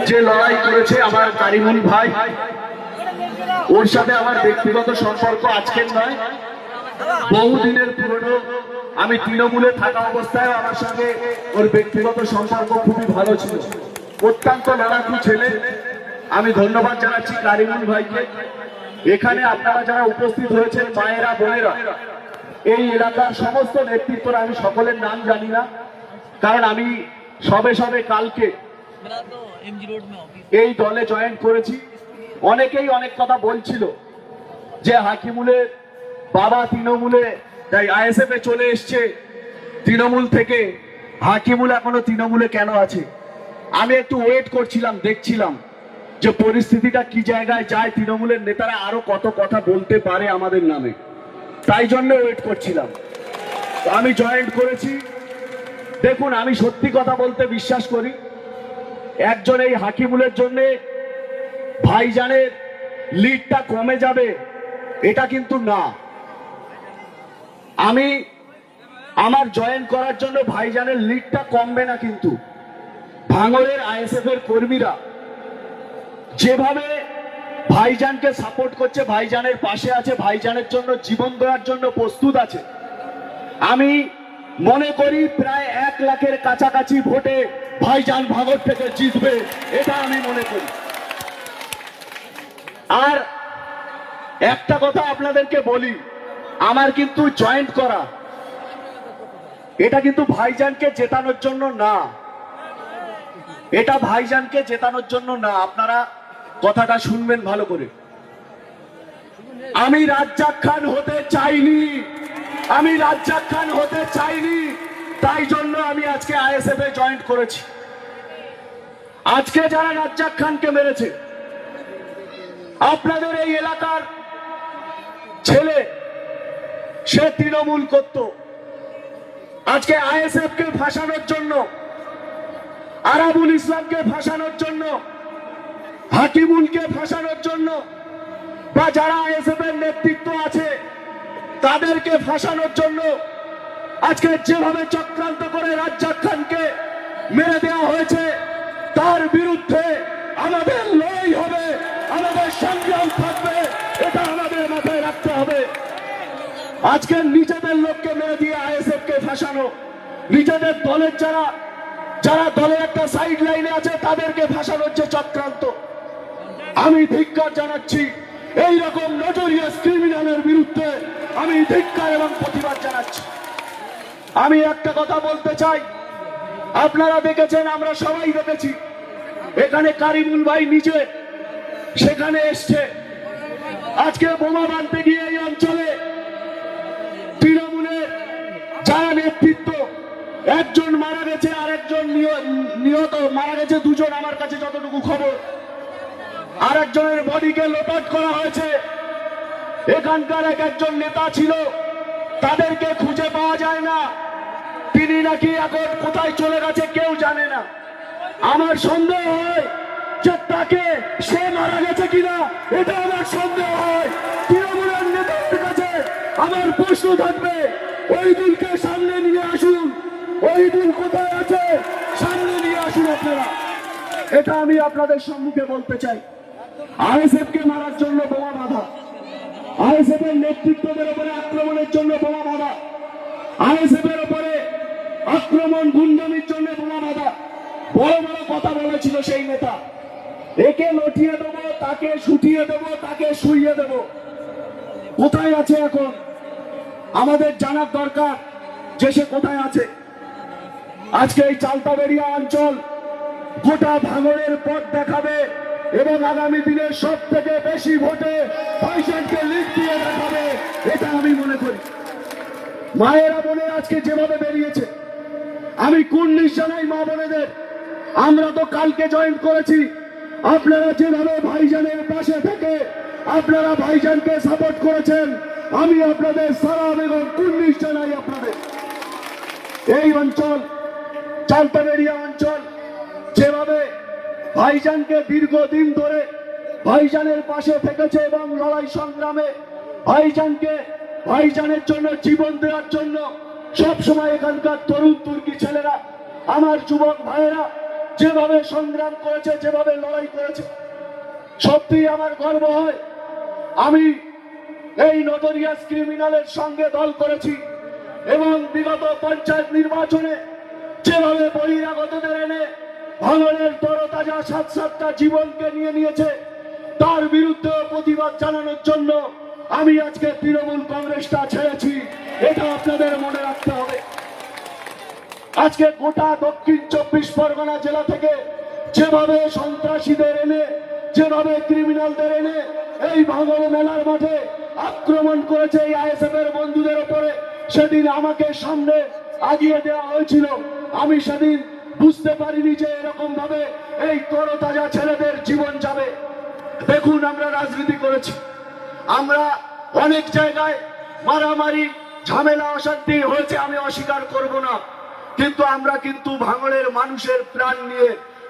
যে লড়াই করেছে আমার কারিমুল ভাই, ওর সাথে আমার ব্যক্তিগত সম্পর্ক আজকের নয়, বহুদিনের পুরনো। আমি তৃণমূলে থাকা অবস্থায় আমার সঙ্গে ওর ব্যক্তিগত সম্পর্ক খুবই ভালো ছিল। অত্যন্ত লড়াকু ছেলে। আমি ধন্যবাদ জানাচ্ছি কারিমুল ভাইকে। এখানে আপনারা যারা উপস্থিত হয়েছেন, মায়েরা বোনেরা, এই এলাকার সমস্ত নেতৃত্বরা, আমি সকলের নাম জানি না, কারণ আমি সবে সবে কালকে এই দলে জয়েন করেছি। অনেকেই অনেক কথা বলছিল যে হাকিমুলের বাবা তৃণমূলে, তাই আইএসএফ এ চলে এসছে তৃণমূল থেকে, হাকিমুল এখনো তৃণমূলে কেন আছে? আমি একটু ওয়েট করছিলাম, দেখছিলাম যে পরিস্থিতিটা কি জায়গায় যায়, তৃণমূলের নেতারা আরো কত কথা বলতে পারে আমাদের নামে, তাই জন্য ওয়েট করছিলাম। আমি জয়েন করেছি। দেখুন, আমি সত্যি কথা বলতে বিশ্বাস করি, একজন এই হাকিমুলের জন্য ভাইজানের লিডটা কমে যাবে এটা কিন্তু না। আমি আমার জয়েন করার জন্য ভাইজানের লিডটা কমবে না, কিন্তু ভাঙড়ের আইএসএফ এর কর্মীরা যেভাবে ভাইজানকে সাপোর্ট করছে, ভাইজানের পাশে আছে, ভাইজানের জন্য জীবন দেওয়ার জন্য প্রস্তুত আছে, আমি মনে করি প্রায় 1 লাখের কাছাকাছি ভোটে ভাইজান ভাঙড় থেকে জিতবে, এটা আমি মনে করি। আর একটা কথা আপনাদেরকে বলি, আমার কিন্তু জয়েন্ট করা এটা কিন্তু ভাইজানকে জেতানোর জন্য না, এটা ভাইজানকে জেতানোর জন্য না। আপনারা কথাটা শুনবেন ভালো করে। আমি রাজ্জাক খান হতে চাইনি, আমি রাজ্জাক খান হতে চাইনি, তাই জন্য আমি আজকে আইএসএফ এ জয়েন করেছি। আজকে যারা রাজ্জাক খানকে মেরেছে, আপনাদের এই এলাকার ছেলে, সে তৃণমূল করত, আজকে আইএসএফ কে ফাঁসানোর জন্য, আরাবুল ইসলামকে ফাঁসানোর জন্য, হাকিমুলকে ফাঁসানোর জন্য, বা যারা আইএসএফ এর নেতৃত্ব আছে তাদেরকে ফাঁসানোর জন্য আজকে যেভাবে চক্রান্ত করে রাজ্জাক খানকে মেরে দেওয়া হয়েছে, তার বিরুদ্ধে আমাদের লড়াই হবে, আমাদের সংগ্রাম থাকবে, এটা আমাদের মাথায় রাখতে হবে। আজকে নিজেদের লোককে মেরে দিয়ে আইএসএফ কে ফাঁসানো, নিজেদের দলের যারা দলের একটা সাইড লাইনে আছে তাদেরকে ফাঁসানোর যে চক্রান্ত, আমি ধিক্কার জানাচ্ছি। এইরকম নটোরিয়াস ক্রিমিনালের বিরুদ্ধে আমি ধিক্কার এবং প্রতিবাদ জানাচ্ছি। আমি একটা কথা বলতে চাই, আপনারা দেখেছেন, আমরা সবাই দেখেছি, এখানে কারিমুল ভাই নিজে সেখানে এসছে, আজকে বোমা বাঁধতে গিয়ে এই অঞ্চলে তৃণমূলের যারা নেতৃত্ব, একজন মারা গেছে, আরেকজন নিহত, মারা গেছে 2 জন আমার কাছে যতটুকু খবর, আরেকজনের বডিকে লোপাট করা হয়েছে। এখানকার একজন নেতা ছিল, তাদেরকে খুঁজে পাওয়া যায় না, তিনি নাকি এখন কোথায় চলে গেছে কেউ জানে না। আমার সন্দেহ হয় যে তাকে সে মারা গেছে কিনা, এটা আমার সন্দেহ হয়। তৃণমূলের নেতাদের কাছে আমার প্রশ্ন থাকবে, ওই দিনকে সামনে নিয়ে আসুন, ওই দিন কোথায় আছে সামনে নিয়ে আসুন আপনারা। এটা আমি আপনাদের সম্মুখে বলতে চাই। আইএসএফ কে মারার জন্য বোমা বাঁধা, আইএসএফ এর নেতৃত্বদের উপরে আক্রমণের জন্য বোমা বাঁধা, আইএসএফ এর উপরে আক্রমণ গুন্ডামির জন্য বোমা বাঁধা, বড় বড় কথা বলেছিল সেই নেতা, একে লটিয়ে দেবো, তাকে শুটিয়ে দেবো, তাকে শুইয়ে দেবো। কোথায় আছে এখন? আমাদের জানার দরকার যে সে কোথায় আছে। আজকে এই চালতাবেড়িয়া অঞ্চল গোটা ভাঙড়ের পথ দেখাবে এবং আগামী দিনে সব থেকে বেশি ভোটে ভাইজানকে লিড দিয়ে দেখাবে, এটা আমি মনে করি। মায়েরা বোনেরা আজকে যেভাবে বেরিয়েছে, আমি কুর্নিশ জানাই মা বোনেদের। আমরা তো কালকে জয়েন করেছি, আপনারা যেভাবে ভাইজানের পাশে থেকে আপনারা ভাইজানকে সাপোর্ট করেছেন, আমি আপনাদের সালাম এবং কুর্নিশ জানাই আপনাদের। এই অঞ্চল চালতাবেড়িয়া অঞ্চল যেভাবে ভাইজানকে দীর্ঘদিন ধরে ভাইজানের পাশে থেকেছে এবং লড়াই সংগ্রামে ভাইজানের জন্য জীবন দেওয়ার জন্য সব সময় এখানকার তরুণ তুর্কি ছেলেরা, আমার যুবক ভাইয়েরা যেভাবে সংগ্রাম করেছে, যেভাবে লড়াই করেছে, সত্যি আমার গর্ব হয়। আমি এই নোটোরিয়াস ক্রিমিনালের সঙ্গে দল করেছি এবং বিগত পঞ্চায়েত নির্বাচনে যেভাবে বহিরাগতদের এনে ভাঙড়ের তরতাজা সাতটা জীবনকে নিয়ে নিয়েছে, তার বিরুদ্ধে প্রতিবাদ জানানোর জন্য আমি আজকে তৃণমূল কংগ্রেসটা ছেড়েছি। এটা আপনাদের মনে রাখতে হবে। আজকে গোটা দক্ষিণ 24 পরগনা জেলা থেকে যেভাবে সন্ত্রাসীদের এনে, যেভাবে ক্রিমিনালদের এনে এই ভাঙড় মেলার মাঠে আক্রমণ করেছে এই আইএসএফ এর বন্ধুদের উপরে, সেদিন আমাকে সামনে আগিয়ে দেওয়া হয়েছিল। আমি সেদিন বুঝতে পারিনি যে এরকম ভাবে এই তরতাজা ছেলেদের জীবন যাবে। দেখুন, আমরা রাজনীতি করেছি, আমরা অনেক জায়গায় মারামারি ঝামেলা অশান্তি হয়েছে, আমি অস্বীকার করব না, কিন্তু আমরা কিন্তু ভাঙড়ের মানুষের প্রাণ নিয়ে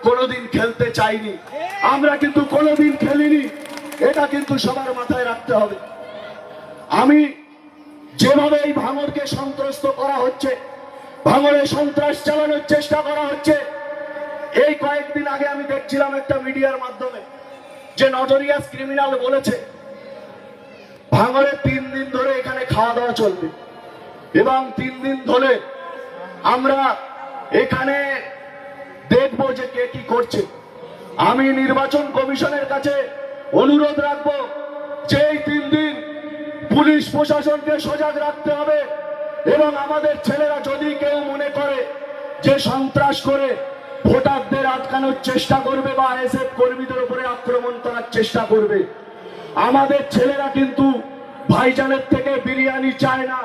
কোনোদিন খেলতে চাইনি, আমরা কিন্তু কোনোদিন খেলিনি। এটা কিন্তু সবার মাথায় রাখতে হবে। আমি যেভাবে এই ভাঙড়কে সন্ত্রস্ত করা হচ্ছে, ভাঙড়ে সন্ত্রাস চালানোর চেষ্টা করা হচ্ছে, এই কয়েকদিন আগে আমি দেখছিলাম একটা মিডিয়ার মাধ্যমে যে নোটোরিয়াস ক্রিমিনাল বলেছে ভাঙড়ে 3 দিন ধরে এখানে খাওয়া দাওয়া চলবে এবং 3 দিন ধরে আমরা এখানে দেখবো যে কে কি করছে। আমি নির্বাচন কমিশনের কাছে অনুরোধ রাখবো যে এই 3 দিন পুলিশ প্রশাসনকে সজাগ রাখতে হবে এবং আমাদের ছেলেরা যদি কেউ মনে করে যে সন্ত্রাস করে ভোটারদের আটকানোর চেষ্টা করবে বা আইএসএফ কর্মীদের উপরে আক্রমণ করার চেষ্টা করবে, আমাদের ছেলেরা কিন্তু ভাইজানের থেকে বিরিয়ানি চায় না,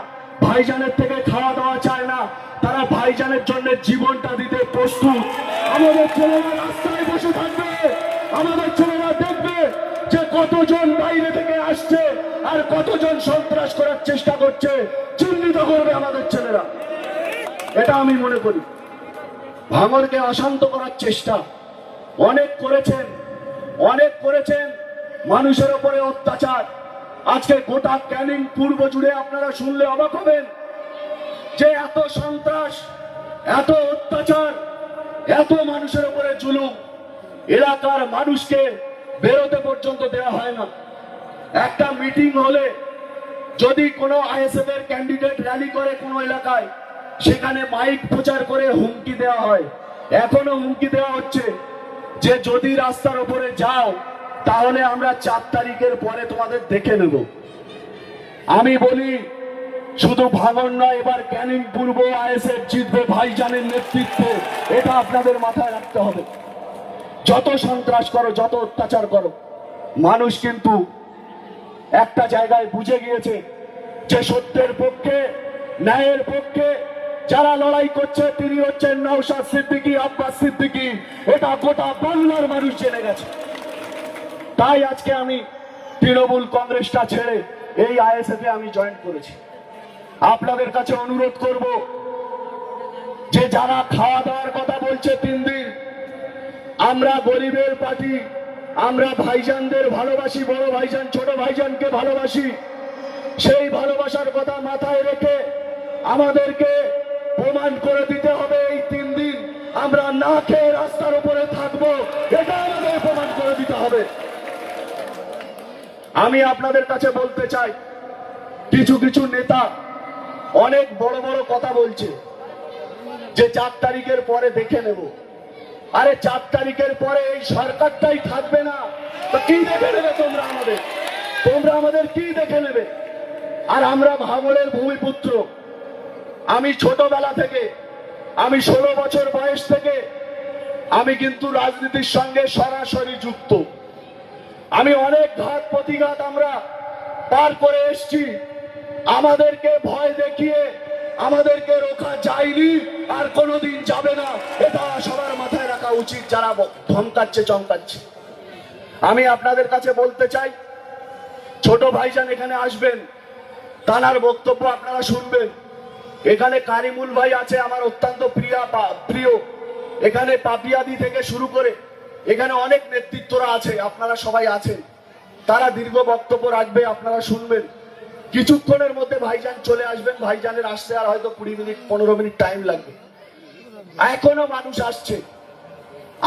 ভাইজানের থেকে খাওয়া দাওয়া চায় না, তারা ভাইজানের জন্য জীবনটা দিতে প্রস্তুত। আমাদের ছেলেরা রাস্তায় বসে থাকবে, আমাদের ছেলেরা দেখবে যে কতজন বাইরে থেকে আসছে আর কতজন সন্ত্রাস করার চেষ্টা করছে, চিহ্নিত করবে আমাদের ছেলেরা। এটা আমি মনে করি। ভাঙড়কে অশান্ত করার চেষ্টা অনেক করেছেন, অনেক করেছেন, মানুষের উপরে অত্যাচার। আজকে গোটা ক্যানিং পূর্ব জুড়ে আপনারা শুনলে অবাক হবেন যে এত সন্ত্রাস, এত অত্যাচার, এত মানুষের উপরে জুলুম, এলাকার মানুষকে বেরোতে পর্যন্ত দেওয়া হয় না। একটা মিটিং হলে যদি কোনো আইএসএফ এর ক্যান্ডিডেট র্যালি করে কোনো এলাকায়, সেখানে মাইক প্রচার করে হুমকি দেওয়া হয়। এখনো হুমকি দেওয়া হচ্ছে যে যদি রাস্তার উপরে যাও তাহলে আমরা 4 তারিখের পরে তোমাদের দেখে নেব। আমি বলি শুধু ভাঙড় নয়, এবার ক্যানিং পূর্ব আইএসএফ জিতবে ভাইজানের নেতৃত্বে। এটা আপনাদের মাথায় রাখতে হবে। যত সন্ত্রাস করো, যত অত্যাচার করো, মানুষ কিন্তু একটা জায়গায় বুঝে গিয়েছে যে সত্যের পক্ষে, ন্যায়ের পক্ষে যারা লড়াই করছে তিনি হচ্ছেন নওশাদ সিদ্দিকী, আব্বাস সিদ্দিকী। এটা গোটা বাংলার মানুষ জেনে গেছে। তাই আজকে আমি তৃণমূল কংগ্রেসটা ছেড়ে এই আইএসএফ এ আমি জয়েন করেছি। আপনাদের কাছে অনুরোধ করব যে যারা খাওয়া দাওয়ার কথা বলছে 3 দিন, আমরা গরিবের পার্টি, আমরা ভাইজানদের ভালোবাসি, বড় ভাইজান ছোট ভাইজানকে ভালোবাসি। সেই ভালোবাসার কথা মাথায় রেখে আমাদেরকে প্রমাণ করে দিতে হবে এই 3 দিন আমরা না খেয়ে রাস্তার উপরে থাকবো, এটা আমাদের প্রমাণ করে দিতে হবে। আমি আপনাদের কাছে বলতে চাই, কিছু কিছু নেতা অনেক বড় বড় কথা বলছে যে 4 তারিখের পরে দেখে নেব। আরে 4 তারিখের পরে এই সরকারটাই থাকবে না, তো কি দেখে নেবে তোমরা আমাদের? তোমরা আমাদের কি দেখে নেবে? আর আমরা ভাঙড়ের ভূমিপুত্র। আমি ছোটবেলা থেকে, আমি 16 বছর বয়স থেকে আমি কিন্তু রাজনীতির সঙ্গে সরাসরি যুক্ত। আমি অনেক ঘাত প্রতিঘাত আমরা পার করে এসছি। আমাদেরকে ভয় দেখিয়ে আমাদেরকে রোখা যায়নি, আর কোনোদিন যাবে না। এটা সবার মাথায় রাখা উচিত যারা ধমকাচ্ছে চমকাচ্ছে। আমি আপনাদের কাছে বলতে চাই, ছোট ভাইজান এখানে আসবেন, তানার বক্তব্য আপনারা শুনবেন। এখানে কারিমুল ভাই আছে, আমার অত্যন্ত প্রিয়। এখানে পাপিয়াদি থেকে শুরু করে এখানে অনেক নেতৃত্বরা আছে, আপনারা সবাই আছেন। তারা দীর্ঘ বক্তব্য রাখবে, আপনারা শুনবেন। কিছুক্ষণের মধ্যে ভাইজান চলে আসবেন। ভাইজানের আসতে আর হয়তো 20 মিনিট 15 মিনিট টাইম লাগবে। এখনো মানুষ আসছে।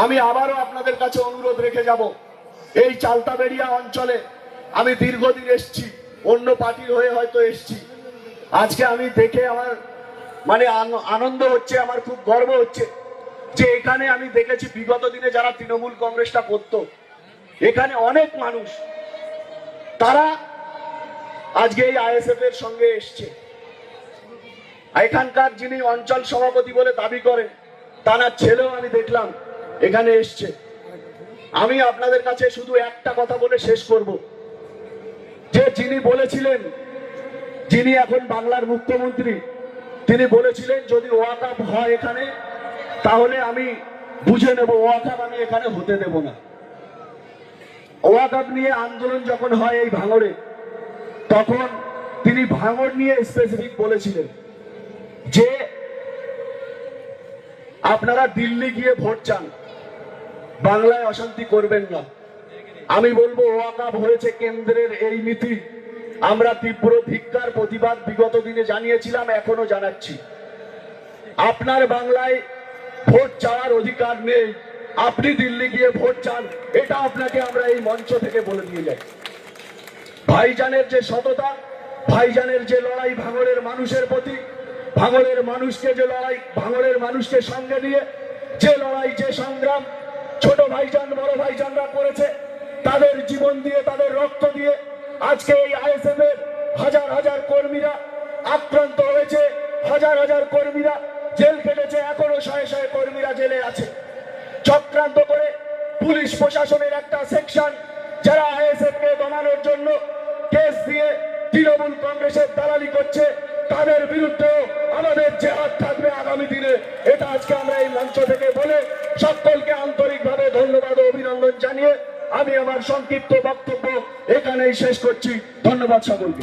আমি আবারও আপনাদের কাছে অনুরোধ রেখে যাব, এই চালতাবেড়িয়া অঞ্চলে আমি দীর্ঘদিন এসছি, অন্য পার্টির হয়ে হয়তো এসছি। আজকে আমি দেখে আমার মানে আনন্দ হচ্ছে, আমার খুব গর্ব হচ্ছে যে এখানে আমি দেখেছি বিগত দিনে যারা তৃণমূল কংগ্রেসটা করতো, এখানে অনেক মানুষ তারা আজকে এই আইএসএফ এর সঙ্গে এসছে। এখানকার যিনি অঞ্চল সভাপতি বলে দাবি করেন, তার ছেলেও আমি দেখলাম এখানে এসছে। আমি আপনাদের কাছে শুধু একটা কথা বলে শেষ করব, যে যিনি বলেছিলেন, যিনি এখন বাংলার মুখ্যমন্ত্রী, তিনি বলেছিলেন যদি ওয়াকাফ হয় এখানে তাহলে আমি বুঝে নেব, ওয়াকাফ আমি এখানে হতে দেব না। ওয়াকাফ নিয়ে আন্দোলন যখন হয় এই ভাঙড়ে, তখন তিনি ভাঙড় নিয়ে স্পেসিফিক বলেছিলেন যে আপনারা দিল্লি গিয়ে ভোট চান, বাংলায় অশান্তি করবেন না। আমি বলবো ওয়াকাফ হয়েছে কেন্দ্রের এই নীতি, আমরা তীব্র ধিক্কার প্রতিবাদ বিগত দিনে জানিয়েছিলাম, এখনো জানাচ্ছি। আপনার বাংলায় ভোট চাওয়ার অধিকার নেই, আপনি দিল্লি গিয়ে ভোট চান, এটা আপনাকে আমরা এই মঞ্চ থেকে বলে দিয়ে যাই। ভাইজানের যে সততা, ভাইজানের যে লড়াই ভাঙড়ের মানুষের প্রতি, ভাঙড়ের মানুষকে যে লড়াই, ভাঙড়ের মানুষকে সঙ্গে নিয়ে যে লড়াই, যে সংগ্রাম ছোট ভাইজান বড় ভাইজানরা করেছে, তাদের জীবন দিয়ে, তাদের রক্ত দিয়ে আজকে এই আইএসএফ এর হাজার হাজার কর্মীরা আক্রান্ত হয়েছে, হাজার হাজার কর্মীরা জেল কেটেছে, এখনো শয়ে শয়ে কর্মীরা জেলে আছে। চক্রান্ত করে পুলিশ প্রশাসনের একটা সেকশন যারা আইএসএফ কে দমানোর জন্য কেস দিয়ে তৃণমূল কংগ্রেসের দালালি করছে, তাদের বিরুদ্ধে আমাদের জেহাদ থাকবে আগামী দিনে। এটা আজকে আমরা এই মঞ্চ থেকে বলে সকলকে আন্তরিকভাবে ধন্যবাদ ও অভিনন্দন জানিয়ে আমি আমার সংক্ষিপ্ত বক্তব্য এখানেই শেষ করছি। ধন্যবাদ সকলকে।